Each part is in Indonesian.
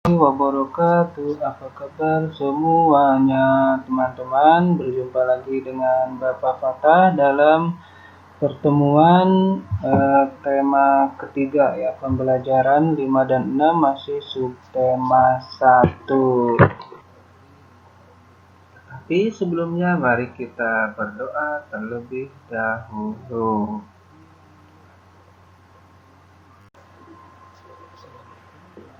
Wabarakatuh. Apa kabar semuanya teman-teman? Berjumpa lagi dengan Bapak Fatah dalam pertemuan tema ketiga ya, pembelajaran 5 dan 6 masih subtema 1. Tapi sebelumnya mari kita berdoa terlebih dahulu.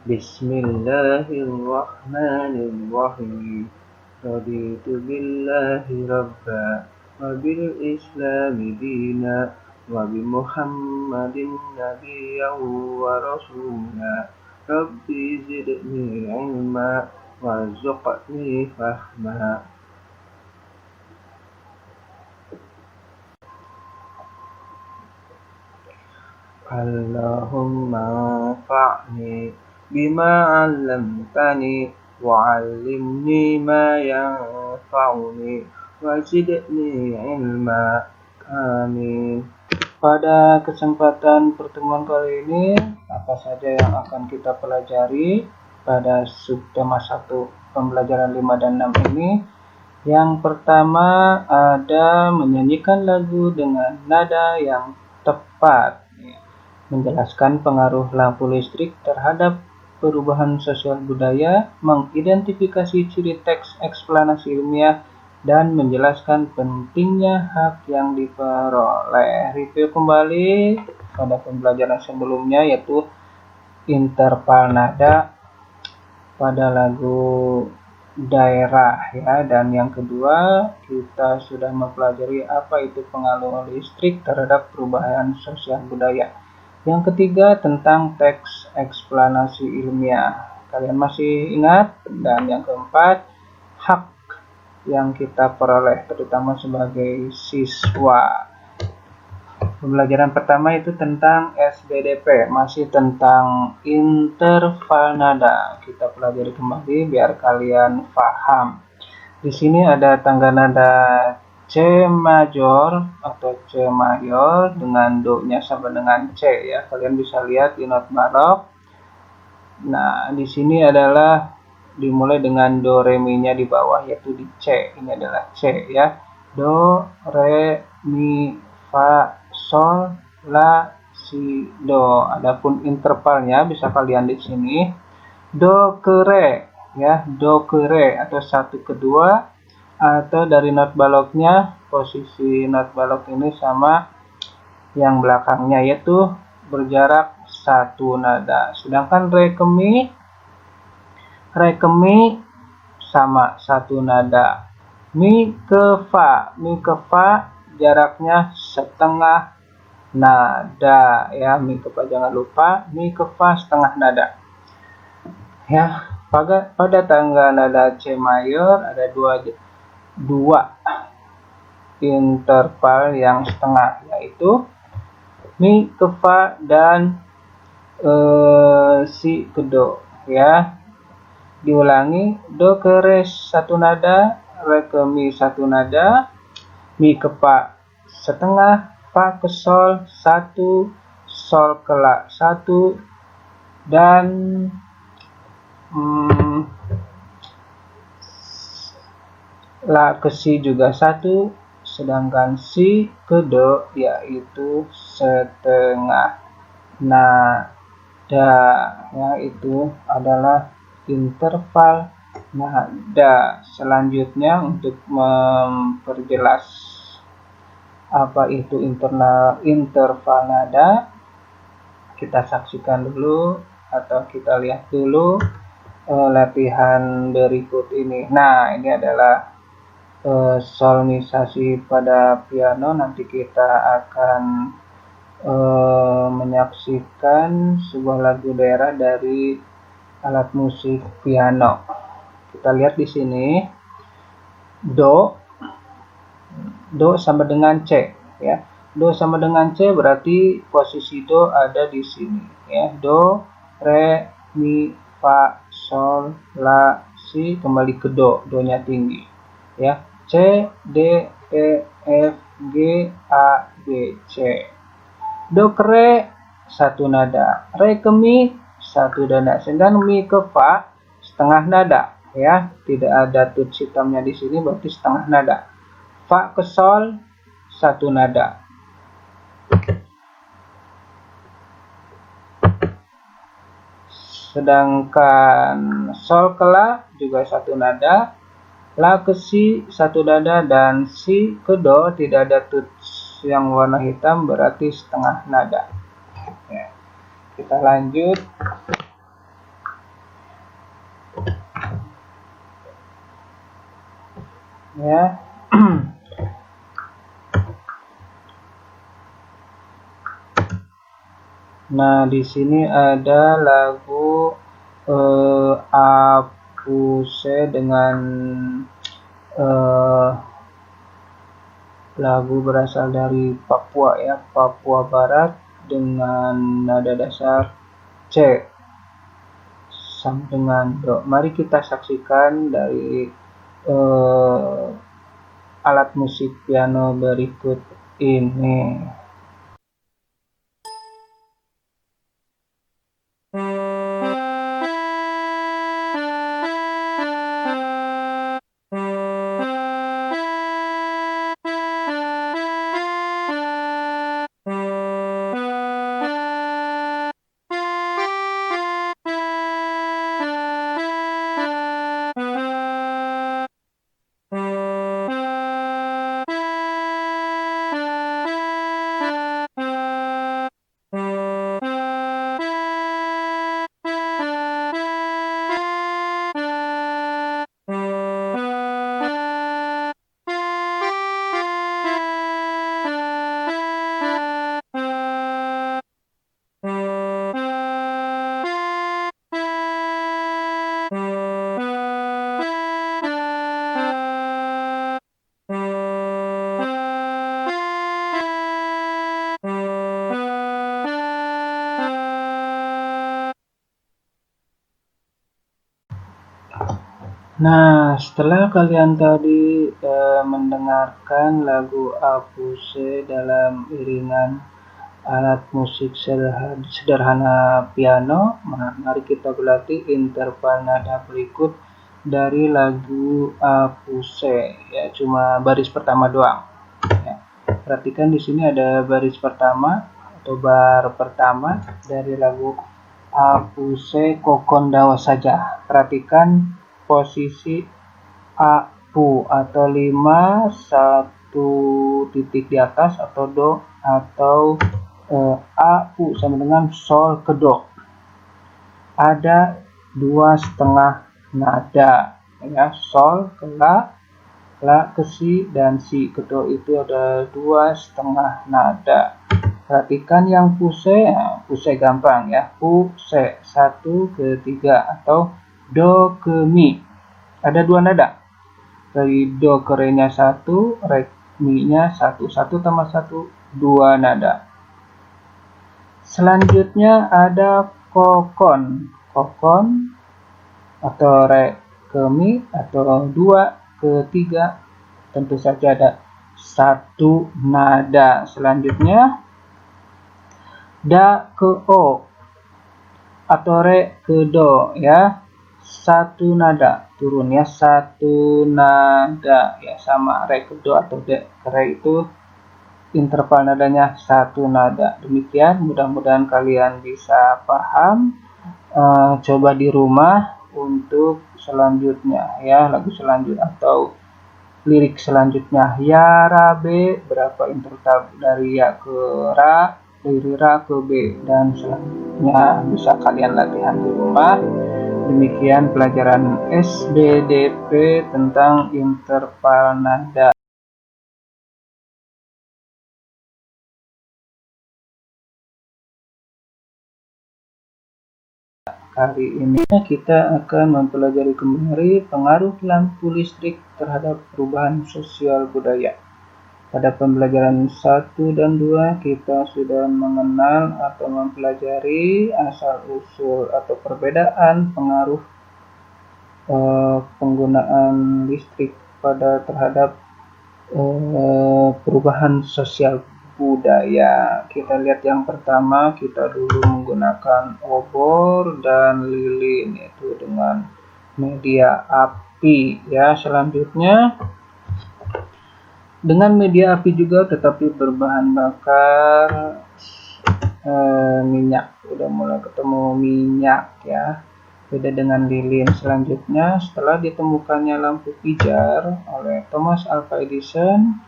Bismillahirrahmanirrahim. Raditu billahi rabba wa bil islami dina wa bi muhammadin nabiyyan wa rasula. Rabbi zidni ilma warzuqni fahma. Allahumma anfa'ni bima 'allamtani wa'allimni ma yanfa'uni wazidni ilma. Amin. Pada kesempatan pertemuan kali ini, apa saja yang akan kita pelajari pada subtema 1 pembelajaran 5 dan 6 ini? Yang pertama ada menyanyikan lagu dengan nada yang tepat, menjelaskan pengaruh lampu listrik terhadap perubahan sosial budaya, mengidentifikasi ciri teks eksplanasi ilmiah, dan menjelaskan pentingnya hak yang diperoleh. Review kembali pada pembelajaran sebelumnya, yaitu interval nada pada lagu daerah ya, dan yang kedua kita sudah mempelajari apa itu pengaruh listrik terhadap perubahan sosial budaya. Yang ketiga tentang teks eksplanasi ilmiah, kalian masih ingat? Dan yang keempat hak yang kita peroleh terutama sebagai siswa. Pembelajaran pertama itu tentang SBDP, masih tentang interval nada. Kita pelajari kembali biar kalian paham. Di sini ada tangga nada C major atau C mayor dengan do-nya sama dengan C ya. Kalian bisa lihat di not balok. Nah, di sini adalah dimulai dengan do re mi-nya di bawah, yaitu di C. Ini adalah C ya. Do, re, mi, fa, sol, la, si, do. Adapun intervalnya bisa kalian di sini do ke re ya, do ke re atau 1 ke 2, atau dari not baloknya posisi not balok ini sama yang belakangnya, yaitu berjarak 1 nada. Sedangkan re ke mi sama 1 nada. Mi ke fa jaraknya setengah nada ya. Mi ke fa jangan lupa, mi ke fa setengah nada ya. Pada tangga nada C mayor ada dua interval yang setengah, yaitu mi ke fa dan si ke do ya. Diulangi, do ke re 1 nada, re ke mi 1 nada, mi ke fa setengah, fa ke sol 1, sol ke la 1, dan la ke si juga 1, sedangkan si ke do yaitu setengah nada ya. Itu adalah interval nada. Selanjutnya untuk memperjelas apa itu interval nada, kita saksikan dulu atau kita lihat dulu latihan berikut ini. Nah, ini adalah solmisasi pada piano. Nanti kita akan menyaksikan sebuah lagu daerah dari alat musik piano. Kita lihat di sini, do sama dengan C ya. Do sama dengan C berarti posisi do ada di sini ya. Do, re, mi, fa, sol, la, si, kembali ke do, do-nya tinggi ya. C, D, E, F, G, A, B, C. Do ke re 1 nada, re ke mi 1 nada, sedangkan mi ke fa setengah nada ya, tidak ada tuts hitamnya di sini, berarti setengah nada. Fa ke sol satu nada. Sedangkan sol ke la juga satu nada, la ke si satu nada, dan si ke do tidak ada tuts yang warna hitam, berarti setengah nada. Ya, kita lanjut. Ya. Nah, di sini ada lagu Apuse dengan lagu berasal dari Papua ya, Papua Barat, dengan nada dasar C sama dengan do. Mari kita saksikan dari alat musik piano berikut ini. Nah, setelah kalian tadi mendengarkan lagu Apuse dalam iringan alat musik sederhana piano, mari kita berlatih interval nada berikut dari lagu Apuse ya, cuma baris pertama doang ya. Perhatikan di sini ada baris pertama atau bar pertama dari lagu Apuse Kokondawa saja. Perhatikan posisi apu atau 5 1 titik di atas, atau do, atau apu sama dengan sol ke do. Ada 2,5 nada ya, sol ke la ke si, dan si ke do, itu ada 2,5 nada. Perhatikan yang puse, puse gampang ya, puse 1 ke 3 atau do ke mi, ada 2 nada, dari do ke re nya 1, re mi nya 1, 1 tambah 1 2 nada. Selanjutnya ada kokon, kokon atau re ke mi atau 2 ke 3, tentu saja ada 1 nada. Selanjutnya da ke o atau re ke do ya, 1 nada turun ya, 1 nada ya, sama re ke do atau de ke re itu interval nadanya 1 nada. Demikian, mudah-mudahan kalian bisa paham. Coba di rumah untuk selanjutnya ya, lagu selanjutnya atau lirik selanjutnya. Ya rabe, berapa interval dari ya ke ra, dari ra ke b, dan selanjutnya bisa kalian latihan di rumah. Demikian pelajaran SBDP tentang interval nada. Kali ini kita akan mempelajari kembali pengaruh lampu listrik terhadap perubahan sosial budaya. Pada pembelajaran 1 dan 2 kita sudah mengenal atau mempelajari asal-usul atau perbedaan pengaruh penggunaan listrik terhadap perubahan sosial budaya. Kita lihat yang pertama, kita dulu menggunakan obor dan lilin, yaitu dengan media api ya. Selanjutnya dengan media api juga tetapi berbahan bakar minyak. Udah mulai ketemu minyak ya, beda dengan lilin. Selanjutnya setelah ditemukannya lampu pijar oleh Thomas Alva Edison,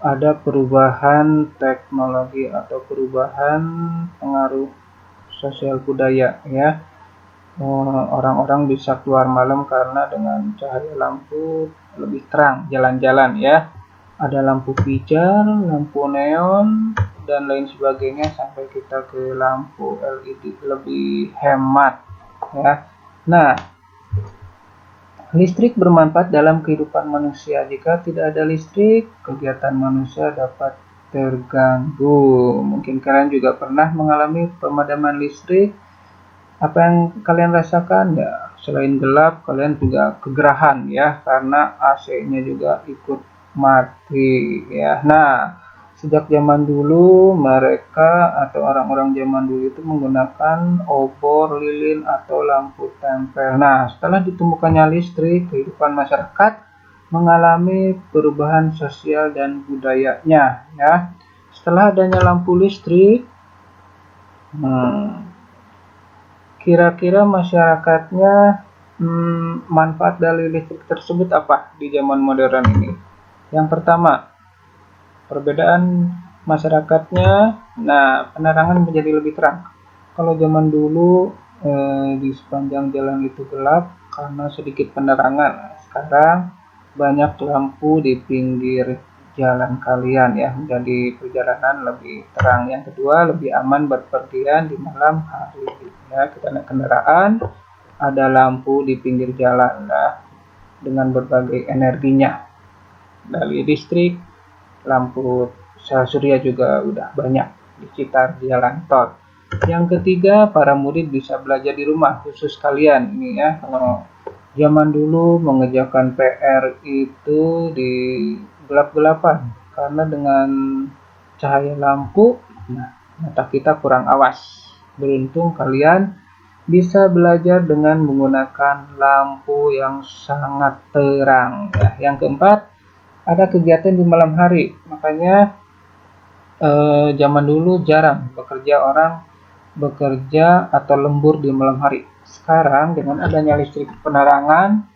ada perubahan teknologi atau perubahan pengaruh sosial budaya ya. Orang-orang bisa keluar malam karena dengan cahaya lampu lebih terang jalan-jalan ya. Ada lampu pijar, lampu neon, dan lain sebagainya sampai kita ke lampu LED lebih hemat ya. Nah, listrik bermanfaat dalam kehidupan manusia. Jika tidak ada listrik, kegiatan manusia dapat terganggu. Mungkin kalian juga pernah mengalami pemadaman listrik. Apa yang kalian rasakan? Ya, selain gelap, kalian juga kegerahan ya, karena AC-nya juga ikut mati ya. Nah, sejak zaman dulu mereka atau orang-orang zaman dulu itu menggunakan obor, lilin atau lampu tempel. Nah, setelah ditemukannya listrik, kehidupan masyarakat mengalami perubahan sosial dan budayanya ya. Setelah adanya lampu listrik, kira-kira masyarakatnya manfaat dari listrik tersebut apa di zaman modern ini? Yang pertama, perbedaan masyarakatnya, nah penerangan menjadi lebih terang. Kalau zaman dulu di sepanjang jalan itu gelap karena sedikit penerangan. Sekarang banyak lampu di pinggir jalan kalian ya, menjadi perjalanan lebih terang. Yang kedua, lebih aman berpergian di malam hari ya. Kita naik kendaraan, ada lampu di pinggir jalan nah, dengan berbagai energinya. Dari listrik, lampu surya juga udah banyak di sekitar jalan tol. Yang ketiga, para murid bisa belajar di rumah, khusus kalian ini ya. Kalau zaman dulu mengerjakan PR itu di gelap-gelapan karena dengan cahaya lampu, nah, mata kita kurang awas. Beruntung kalian bisa belajar dengan menggunakan lampu yang sangat terang ya. Yang keempat, ada kegiatan di malam hari. Makanya zaman dulu jarang orang bekerja atau lembur di malam hari. Sekarang dengan adanya listrik penerangan,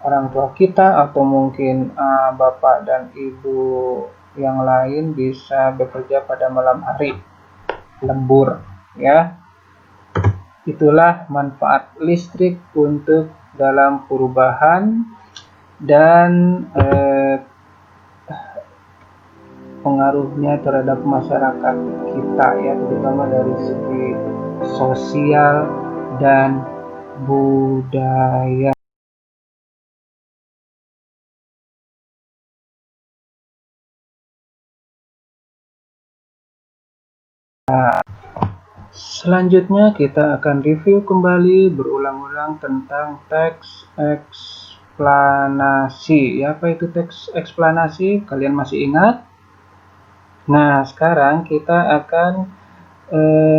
orang tua kita atau mungkin bapak dan ibu yang lain bisa bekerja pada malam hari, lembur ya. Itulah manfaat listrik untuk dalam perubahan dan pengaruhnya terhadap masyarakat kita ya, terutama dari segi sosial dan budaya. Selanjutnya kita akan review kembali berulang-ulang tentang teks eksplanasi. Ya, apa itu teks eksplanasi? Kalian masih ingat? Nah, sekarang kita akan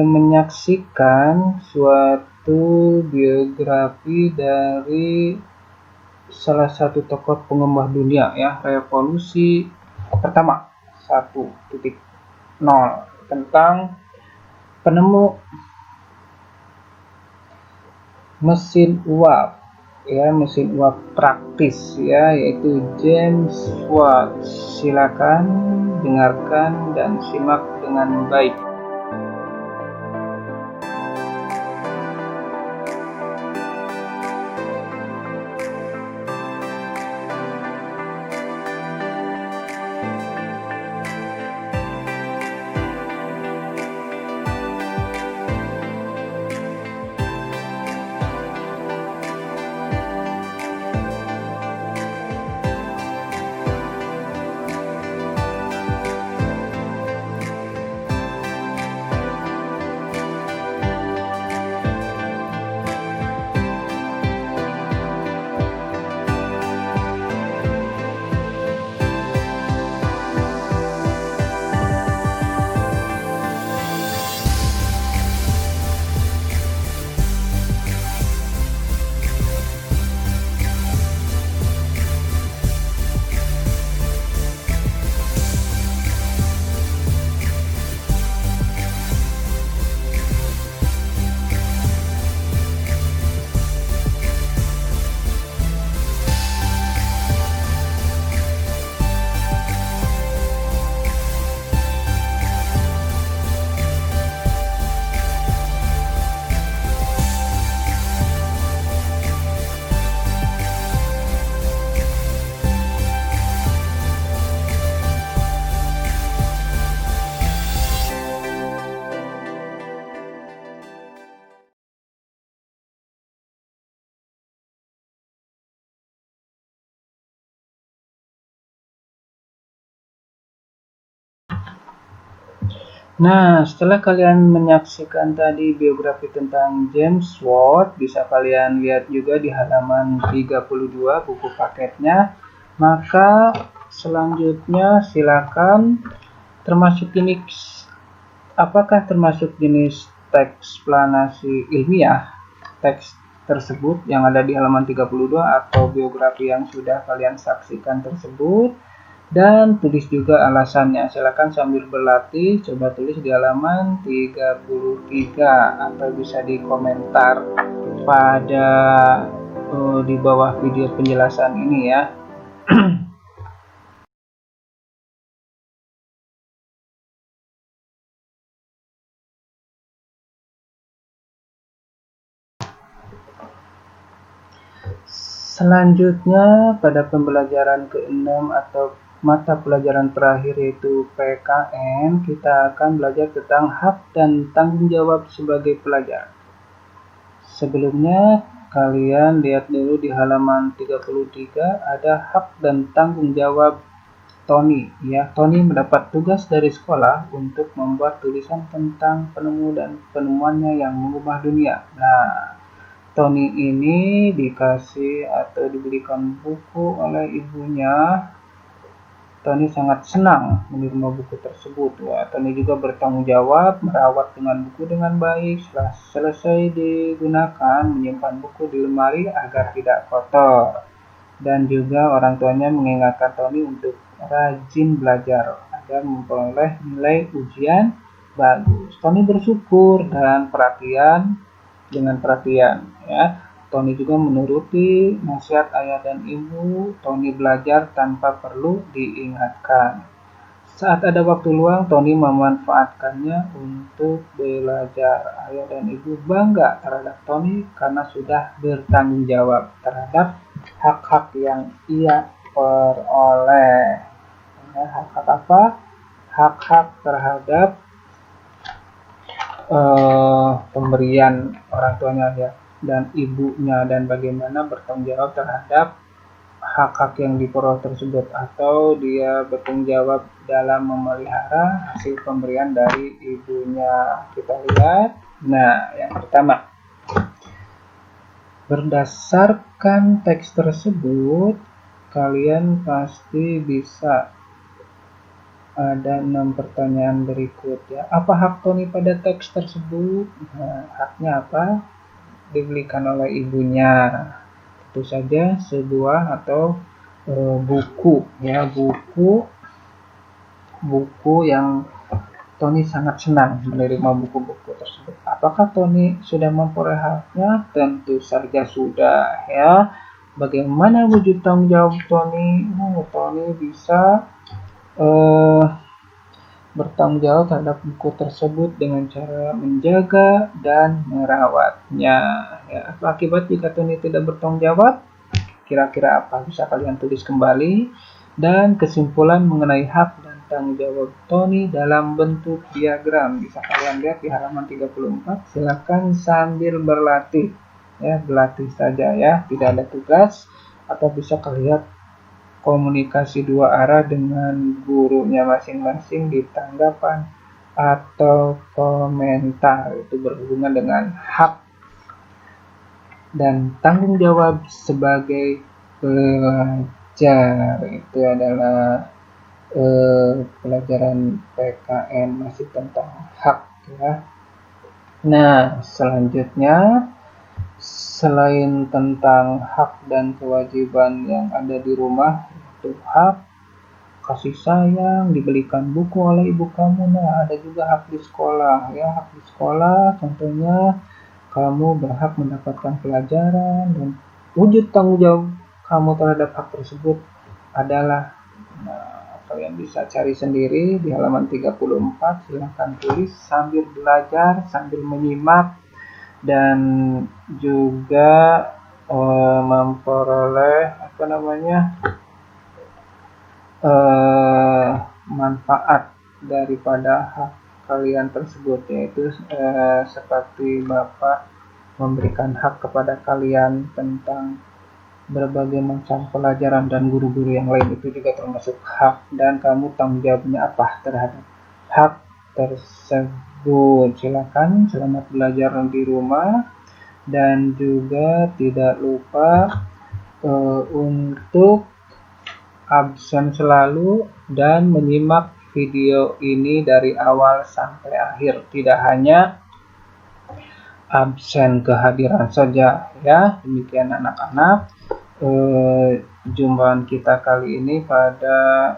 menyaksikan suatu biografi dari salah satu tokoh pengubah dunia ya, revolusi pertama 1.0 tentang penemu mesin uap ya, mesin uap praktis ya, yaitu James Watt. Silakan dengarkan dan simak dengan baik. Nah, setelah kalian menyaksikan tadi biografi tentang James Watt, bisa kalian lihat juga di halaman 32 buku paketnya. Maka selanjutnya silakan termasuk jenis apakah termasuk jenis teks eksplanasi ilmiah teks tersebut yang ada di halaman 32 atau biografi yang sudah kalian saksikan tersebut. Dan tulis juga alasannya. Silakan sambil berlatih coba tulis di halaman 33 atau bisa di komentar pada di bawah video penjelasan ini ya. Selanjutnya pada pembelajaran ke-6 atau mata pelajaran terakhir yaitu PKN, kita akan belajar tentang hak dan tanggung jawab sebagai pelajar. Sebelumnya kalian lihat dulu di halaman 33 ada hak dan tanggung jawab Tony ya. Tony mendapat tugas dari sekolah untuk membuat tulisan tentang penemu dan penemuannya yang mengubah dunia. Nah, Tony ini dikasih atau dibelikan buku oleh ibunya. Tony sangat senang menerima buku tersebut. Wah, Tony juga bertanggung jawab merawat dengan buku dengan baik. Setelah selesai digunakan, menyimpan buku di lemari agar tidak kotor. Dan juga orang tuanya mengingatkan Tony untuk rajin belajar agar memperoleh nilai ujian bagus. Tony bersyukur dan dengan perhatian ya. Tony juga menuruti nasihat ayah dan ibu. Tony belajar tanpa perlu diingatkan. Saat ada waktu luang, Tony memanfaatkannya untuk belajar. Ayah dan ibu bangga terhadap Tony karena sudah bertanggung jawab terhadap hak-hak yang ia peroleh. Ya, hak-hak apa? Hak-hak terhadap pemberian orang tuanya ya dan ibunya, dan bagaimana bertanggung jawab terhadap hak-hak yang diperoleh tersebut, atau dia bertanggung jawab dalam memelihara hasil pemberian dari ibunya. Kita lihat. Nah, yang pertama, berdasarkan teks tersebut kalian pasti bisa ada 6 pertanyaan berikut ya. Apa hak Tony pada teks tersebut? Nah, haknya apa? Dibelikan oleh ibunya. Tentu saja sebuah atau buku ya, buku yang Tony sangat senang menerima buku-buku tersebut. Apakah Tony sudah memperoleh haknya? Tentu saja sudah ya. Bagaimana wujud tanggung jawab Tony? Tony bisa bertanggung jawab terhadap buku tersebut dengan cara menjaga dan merawatnya. Ya, apa akibat jika Tony tidak bertanggung jawab? Kira-kira apa? Bisa kalian tulis kembali. Dan kesimpulan mengenai hak dan tanggung jawab Tony dalam bentuk diagram bisa kalian lihat di halaman 34. Silakan sambil berlatih. Ya, berlatih saja ya, tidak ada tugas, atau bisa kalian komunikasi dua arah dengan gurunya masing-masing di tanggapan atau komentar. Itu berhubungan dengan hak dan tanggung jawab sebagai pelajar. Itu adalah pelajaran PKN masih tentang hak ya. Nah, selanjutnya selain tentang hak dan kewajiban yang ada di rumah, itu hak kasih sayang, dibelikan buku oleh ibu kamu. Nah, ada juga hak di sekolah ya. Hak di sekolah contohnya kamu berhak mendapatkan pelajaran, dan wujud tanggung jawab kamu terhadap hak tersebut adalah, nah, kalian bisa cari sendiri di halaman 34. Silahkan tulis sambil belajar, sambil menyimak, dan juga memperoleh manfaat daripada hak kalian tersebut, yaitu seperti Bapak memberikan hak kepada kalian tentang berbagai macam pelajaran dan guru-guru yang lain. Itu juga termasuk hak, dan kamu tanggung jawabnya apa terhadap hak tersebut. Silakan selamat belajar di rumah, dan juga tidak lupa untuk absen selalu dan menyimak video ini dari awal sampai akhir, tidak hanya absen kehadiran saja ya. Demikian anak-anak, perjumpaan kita kali ini pada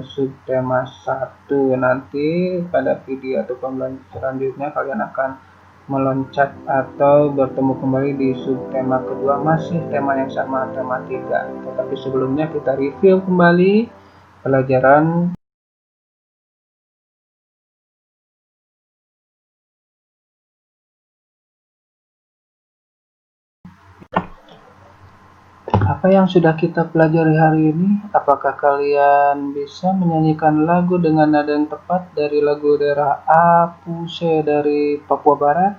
subtema 1. Nanti pada video atau pembelajaran selanjutnya kalian akan meloncat atau bertemu kembali di subtema kedua, masih tema yang sama, tema 3. Tetapi sebelumnya kita review kembali pelajaran apa yang sudah kita pelajari hari ini. Apakah kalian bisa menyanyikan lagu dengan nada yang tepat dari lagu daerah Apuse dari Papua Barat?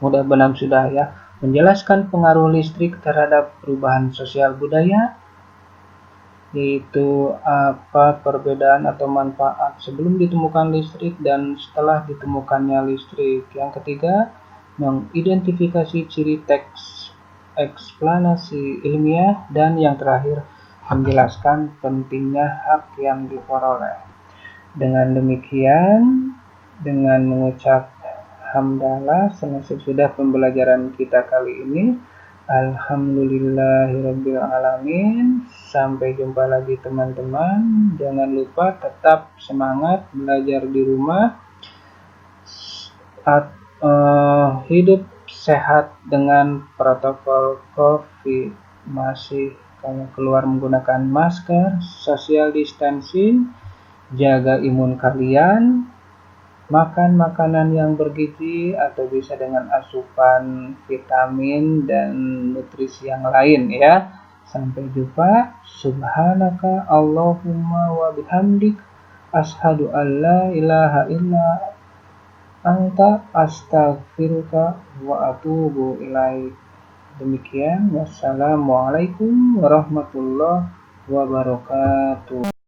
Mudah-mudahan sudah ya. Menjelaskan pengaruh listrik terhadap perubahan sosial budaya, yaitu apa perbedaan atau manfaat sebelum ditemukan listrik dan setelah ditemukannya listrik. Yang ketiga, mengidentifikasi ciri teks eksplanasi ilmiah, dan yang terakhir menjelaskan pentingnya hak yang diperoleh. Dengan demikian, dengan mengucap hamdalah, selesai sudah pembelajaran kita kali ini. Alhamdulillahirrabbilalamin. Sampai jumpa lagi teman-teman. Jangan lupa tetap semangat belajar di rumah. Hidup sehat dengan protokol COVID. Masih kalau keluar menggunakan masker, social distancing, jaga imun kalian, makan makanan yang bergizi atau bisa dengan asupan vitamin dan nutrisi yang lain ya. Sampai jumpa. Subhanaka Allahumma wa bihamdik, ashhadu an la ilaha illa anta, astaghfiruka wa atubu ilaik. Demikian, wassalamualaikum warahmatullahi wabarakatuh.